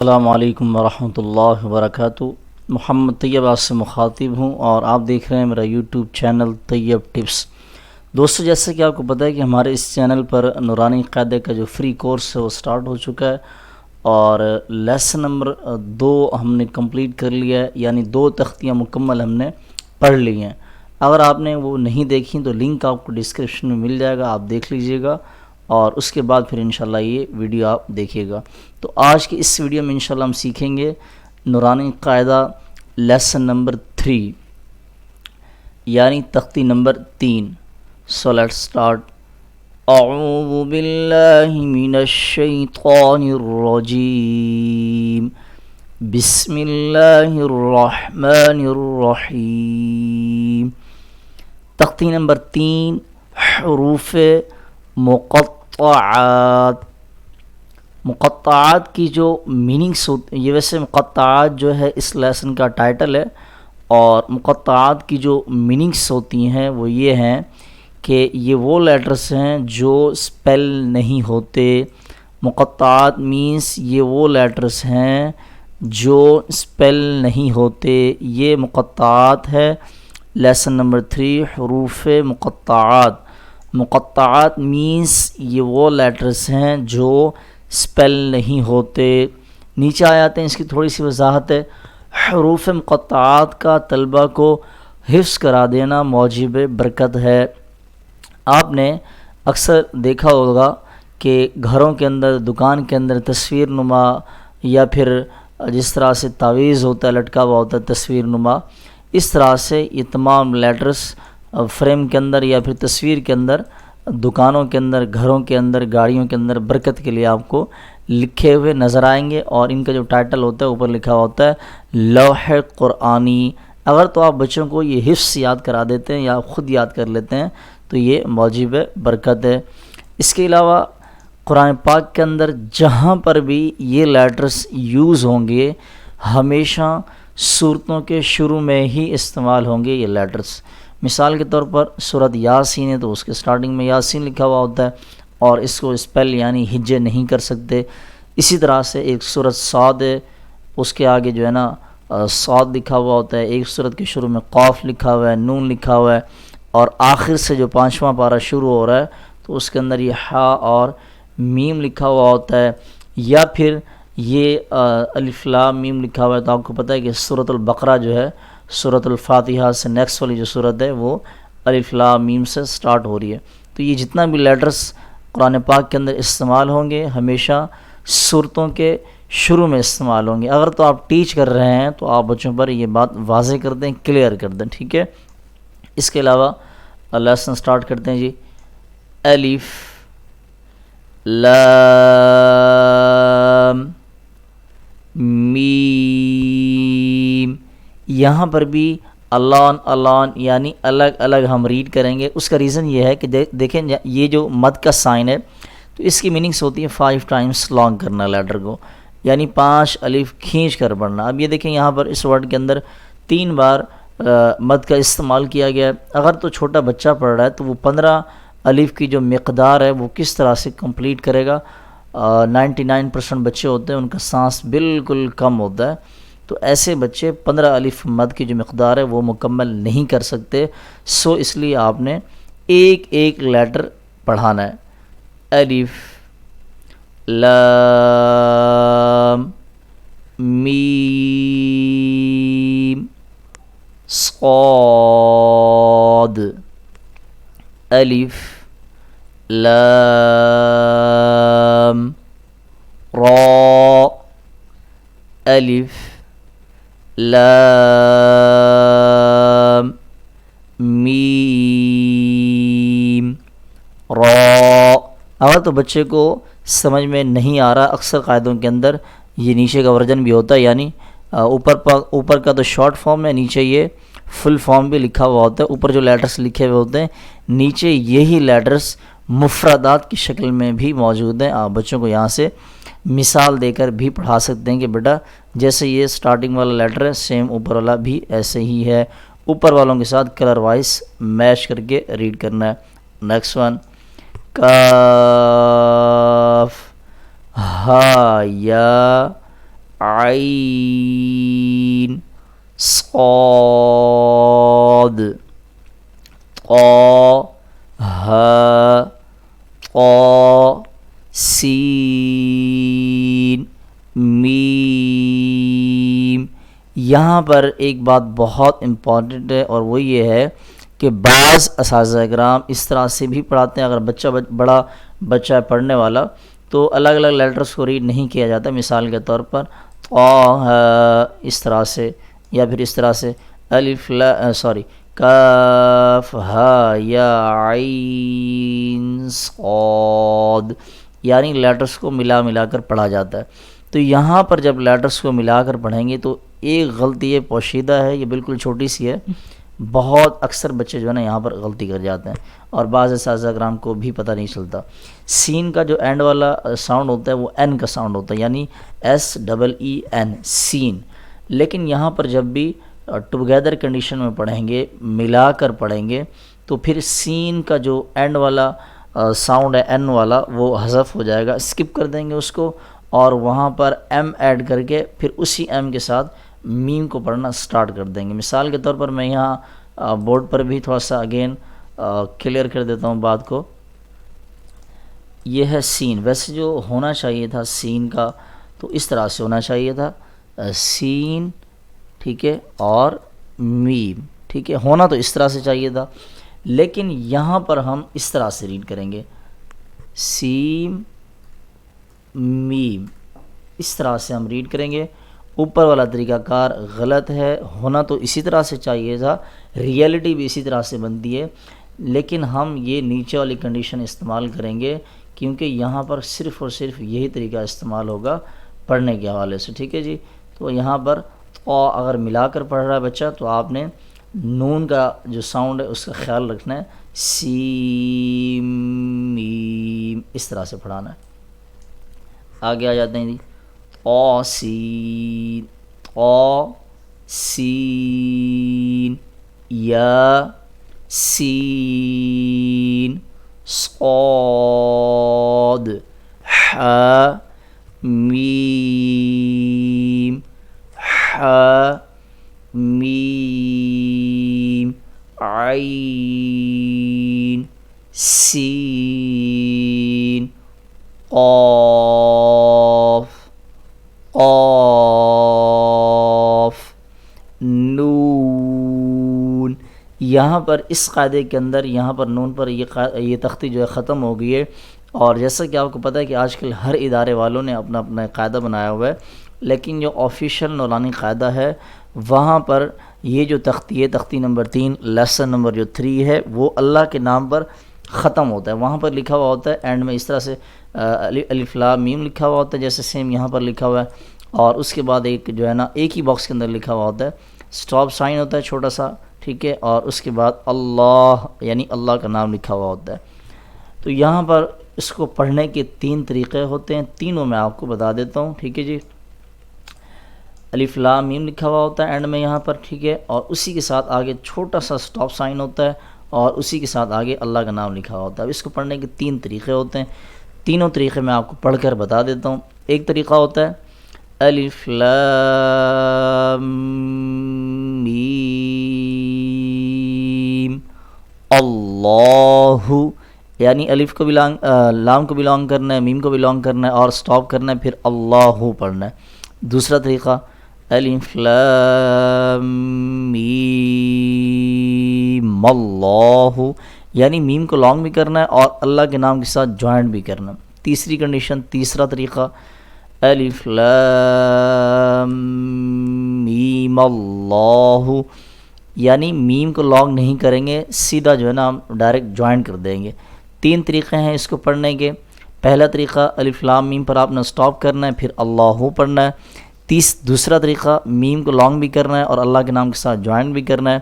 السلام علیکم ورحمۃ اللہ وبرکاتہ۔ محمد طیب آپ سے مخاطب ہوں اور آپ دیکھ رہے ہیں میرا یوٹیوب چینل طیب ٹپس۔ دوستو، جیسے کہ آپ کو پتہ ہے کہ ہمارے اس چینل پر نورانی قاعدے کا جو فری کورس ہے وہ سٹارٹ ہو چکا ہے اور لیسن نمبر 2 ہم نے کمپلیٹ کر لیا ہے، یعنی 2 تختیاں مکمل ہم نے پڑھ لی ہیں۔ اگر آپ نے وہ نہیں دیکھی تو لنک آپ کو ڈسکرپشن میں مل جائے گا، آپ دیکھ لیجئے گا اور اس کے بعد پھر انشاءاللہ یہ ویڈیو آپ دیکھیے گا۔ تو آج کی اس ویڈیو میں انشاءاللہ ہم سیکھیں گے نورانی قاعدہ لیسن نمبر 3، یعنی تختی نمبر 3۔ So let's start. اعوذ باللہ من الشیطان الرجیم، بسم اللہ الرحمن الرحیم۔ تختی نمبر 3، حروف مقطعات۔ مقطعات کی جو میننگس ہوتی یہ ویسے مقطعات جو ہے اس لیسن کا ٹائٹل ہے، اور مقطعات کی جو میننگس ہوتی ہیں وہ یہ ہیں کہ یہ وہ لیٹرز ہیں جو سپیل نہیں ہوتے۔ مقطعات مینس یہ وہ لیٹرز ہیں جو سپیل نہیں ہوتے، یہ مقطعات ہے۔ لیسن نمبر 3، حروف مقطعات۔ مقطعات مینس یہ وہ لیٹرز ہیں جو سپیل نہیں ہوتے۔ نیچے آ جاتے ہیں، اس کی تھوڑی سی وضاحت ہے۔ حروف مقطعات کا طلبہ کو حفظ کرا دینا موجب برکت ہے۔ آپ نے اکثر دیکھا ہوگا کہ گھروں کے اندر، دکان کے اندر تصویر نما یا پھر جس طرح سے تعویذ ہوتا ہے لٹکا ہوا ہوتا ہے تصویر نما، اس طرح سے یہ تمام لیٹرز فریم کے اندر یا پھر تصویر کے اندر، دکانوں کے اندر، گھروں کے اندر، گاڑیوں کے اندر برکت کے لیے آپ کو لکھے ہوئے نظر آئیں گے، اور ان کا جو ٹائٹل ہوتا ہے اوپر لکھا ہوا ہوتا ہے لوح قرآنی۔ اگر تو آپ بچوں کو یہ حفظ یاد کرا دیتے ہیں یا خود یاد کر لیتے ہیں تو یہ موجب برکت ہے۔ اس کے علاوہ قرآن پاک کے اندر جہاں پر بھی یہ لیٹرز یوز ہوں گے ہمیشہ سورتوں کے شروع میں ہی استعمال ہوں گے یہ لیٹرز۔ مثال کے طور پر سورۃ یاسین ہے تو اس کے سٹارٹنگ میں یاسین لکھا ہوا ہوتا ہے اور اس کو اسپیل یعنی ہجے نہیں کر سکتے۔ اسی طرح سے ایک سورۃ صاد ہے، اس کے آگے جو ہے نا صاد لکھا ہوا ہوتا ہے۔ ایک سورت کے شروع میں قاف لکھا ہوا ہے، نون لکھا ہوا ہے، اور آخر سے جو 5واں پارہ شروع ہو رہا ہے تو اس کے اندر یہ ہا اور میم لکھا ہوا ہوتا ہے، یا پھر یہ الف لام میم لکھا ہوا ہے۔ تو آپ کو پتہ ہے کہ سورۃ البقرہ جو ہے سورۃ الفاتحہ سے نیکسٹ والی جو سورت ہے وہ الف لام میم سے سٹارٹ ہو رہی ہے۔ تو یہ جتنا بھی لیٹرز قرآن پاک کے اندر استعمال ہوں گے ہمیشہ سورتوں کے شروع میں استعمال ہوں گے۔ اگر تو آپ ٹیچ کر رہے ہیں تو آپ بچوں پر یہ بات واضح کر دیں، کلیئر کر دیں، ٹھیک ہے۔ اس کے علاوہ لیسن سٹارٹ کرتے ہیں جی۔ الف لام میم، یہاں پر بھی الان الان یعنی الگ الگ ہم ریڈ کریں گے۔ اس کا ریزن یہ ہے کہ دیکھیں یہ جو مد کا سائن ہے تو اس کی میننگس ہوتی ہے 5 ٹائمز لانگ کرنا لیٹر کو، یعنی 5 الف کھینچ کر پڑھنا۔ اب یہ دیکھیں یہاں پر اس ورڈ کے اندر 3 بار مد کا استعمال کیا گیا ہے۔ اگر تو چھوٹا بچہ پڑھ رہا ہے تو وہ 15 الف کی جو مقدار ہے وہ کس طرح سے کمپلیٹ کرے گا۔ 99% بچے ہوتے ہیں ان کا سانس بالکل کم ہوتا ہے، تو ایسے بچے 15 الف مد کی جو مقدار ہے وہ مکمل نہیں کر سکتے۔ سو اس لیے آپ نے ایک ایک لیٹر پڑھانا ہے۔ الف لام میم صاد۔ الف لام را۔ الف لام میم را۔ اگر تو بچے کو سمجھ میں نہیں آ رہا، اکثر قاعدوں کے اندر یہ نیچے کا ورژن بھی ہوتا ہے، یعنی اوپر کا تو شارٹ فارم ہے، نیچے یہ فل فارم بھی لکھا ہوا ہوتا ہے۔ اوپر جو لیٹرز لکھے ہوئے ہوتے ہیں نیچے یہی لیٹرز مفردات کی شکل میں بھی موجود ہیں۔ آپ بچوں کو یہاں سے مثال دے کر بھی پڑھا سکتے ہیں کہ بیٹا جیسے یہ سٹارٹنگ والا لیٹر ہے سیم اوپر والا بھی ایسے ہی ہے، اوپر والوں کے ساتھ کلر وائز میچ کر کے ریڈ کرنا ہے۔ نیکسٹ ون، کاف ہا یا عین صاد قا ہا قا سین میم۔ یہاں پر ایک بات بہت امپورٹنٹ ہے اور وہ یہ ہے کہ بعض اساتذہ کرام اس طرح سے بھی پڑھاتے ہیں، اگر بڑا بچہ ہے پڑھنے والا تو الگ الگ لیٹرز کو ریڈ نہیں کیا جاتا، مثال کے طور پر اس طرح سے، یا پھر اس طرح سے الف کاف ہا یا عین صاد، یعنی لیٹرز کو ملا کر پڑھا جاتا ہے۔ تو یہاں پر جب لیٹرز کو ملا کر پڑھیں گے تو ایک غلطی یہ پوشیدہ ہے، یہ بالکل چھوٹی سی ہے، بہت اکثر بچے جو ہے نا یہاں پر غلطی کر جاتے ہیں اور بعض اساتذہ کرام کو بھی پتہ نہیں چلتا۔ سین کا جو اینڈ والا ساؤنڈ ہوتا ہے وہ این کا ساؤنڈ ہوتا ہے، یعنی SEEN سین، لیکن یہاں پر جب بھی ٹوگیدر کنڈیشن میں پڑھیں گے، ملا کر پڑھیں گے، تو پھر سین کا جو اینڈ والا ساؤنڈ ہے این والا وہ حذف ہو جائے گا، اسکپ کر دیں گے اس کو، اور وہاں پر ایم ایڈ کر کے پھر اسی ایم کے ساتھ میم کو پڑھنا سٹارٹ کر دیں گے۔ مثال کے طور پر میں یہاں بورڈ پر بھی تھوڑا سا اگین کلیئر کر دیتا ہوں بات کو۔ یہ ہے سین، ویسے جو ہونا چاہیے تھا سین کا تو اس طرح سے ہونا چاہیے تھا، سین ٹھیک ہے اور میم، ٹھیک ہے، ہونا تو اس طرح سے چاہیے تھا، لیکن یہاں پر ہم اس طرح سے ریڈ کریں گے، سین میم، اس طرح سے ہم ریڈ کریں گے۔ اوپر والا طریقہ کار غلط ہے، ہونا تو اسی طرح سے چاہیے تھا، ریئلٹی بھی اسی طرح سے بنتی ہے، لیکن ہم یہ نیچے والی کنڈیشن استعمال کریں گے کیونکہ یہاں پر صرف اور صرف یہی طریقہ استعمال ہوگا پڑھنے کے حوالے سے، ٹھیک ہے جی۔ تو یہاں پر اگر ملا کر پڑھ رہا ہے بچہ تو آپ نے نون کا جو ساؤنڈ ہے اس کا خیال رکھنا ہے، سیم میم اس طرح سے پڑھانا ہے۔ آگے آ جاتے ہیں جی، سین یا سین صاد ح میم عین سین قاف نون۔ یہاں پر اس قاعدے کے اندر یہاں پر نون پر یہ تختی جو ہے ختم ہو گئی ہے، اور جیسا کہ آپ کو پتہ ہے کہ آج کل ہر ادارے والوں نے اپنا اپنا قاعدہ بنایا ہوا ہے، لیکن جو آفیشیل نورانی قاعدہ ہے وہاں پر یہ جو تختی ہے، تختی نمبر 3 لیسن نمبر جو 3 ہے، وہ اللہ کے نام پر ختم ہوتا ہے، وہاں پر لکھا ہوا ہوتا ہے اینڈ میں اس طرح سے الف لام میم لکھا ہوا ہوتا ہے، جیسے سیم یہاں پر لکھا ہوا ہے، اور اس کے بعد ایک جو ہے نا ایک ہی باکس کے اندر لکھا ہوا ہوتا ہے، سٹاپ سائن ہوتا ہے چھوٹا سا، ٹھیک ہے، اور اس کے بعد اللہ یعنی اللہ کا نام لکھا ہوا ہوتا ہے۔ تو یہاں پر اس کو پڑھنے کے 3 طریقے ہوتے ہیں، تینوں میں آپ کو بتا دیتا ہوں، ٹھیک ہے جی۔ الف لام میم لکھا ہوا ہوتا ہے اینڈ میں یہاں پر، ٹھیک ہے، اور اسی کے ساتھ آگے چھوٹا سا سٹاپ سائن ہوتا ہے، اور اسی کے ساتھ آگے اللہ کا نام لکھا ہوا ہوتا ہے۔ اب اس کو پڑھنے کے 3 طریقے ہوتے ہیں، تینوں طریقے میں آپ کو پڑھ کر بتا دیتا ہوں۔ ایک طریقہ ہوتا ہے الف لام میم اللہ، یعنی الف کو لام کو بلانگ کرنا ہے، میم کو بلانگ کرنا ہے اور سٹاپ کرنا ہے، پھر اللہ پڑھنا ہے۔ دوسرا طریقہ الف لام میم اللہ، یعنی میم کو لانگ بھی کرنا ہے اور اللہ کے نام کے ساتھ جوائنٹ بھی کرنا ہے۔ تیسری کنڈیشن، تیسرا طریقہ الف لام میم اللہ، یعنی میم کو لانگ نہیں کریں گے، سیدھا جو ہے نا ہم ڈائریکٹ جوائن کر دیں گے۔ 3 طریقے ہیں اس کو پڑھنے کے۔ پہلا طریقہ الف لام میم پر آپ نے سٹاپ کرنا ہے، پھر اللہ پڑھنا ہے۔ دوسرا طریقہ میم کو لانگ بھی کرنا ہے اور اللہ کے نام کے ساتھ جوائن بھی کرنا ہے،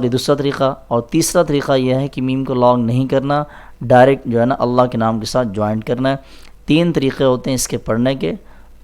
دوسرا طریقہ، اور تیسرا طریقہ یہ ہے کہ میم کو لانگ نہیں کرنا، ڈائریکٹ جو ہے نا اللہ کے نام کے ساتھ جوائن کرنا ہے۔ 3 طریقے ہوتے ہیں اس کے پڑھنے کے،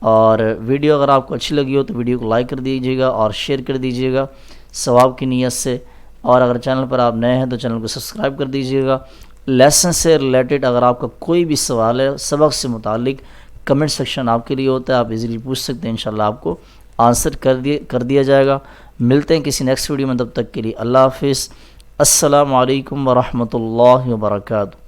اور ویڈیو اگر آپ کو اچھی لگی ہو تو ویڈیو کو لائک کر دیجیے گا اور شیئر کر دیجیے گا ثواب کی نیت سے، اور اگر چینل پر آپ نئے ہیں تو چینل کو سبسکرائب کر دیجیے گا۔ لیسن سے ریلیٹڈ اگر آپ کا کوئی بھی سوال ہے، سبق سے متعلق کمنٹ سیکشن آپ کے لیے ہوتا ہے، آپ ایزیلی پوچھ سکتے ہیں، انشاءاللہ آپ کو آنسر کر دیا جائے گا۔ ملتے ہیں کسی نیکسٹ ویڈیو میں، تب تک کے لیے اللہ حافظ۔ السلام علیکم ورحمۃ اللہ وبرکاتہ۔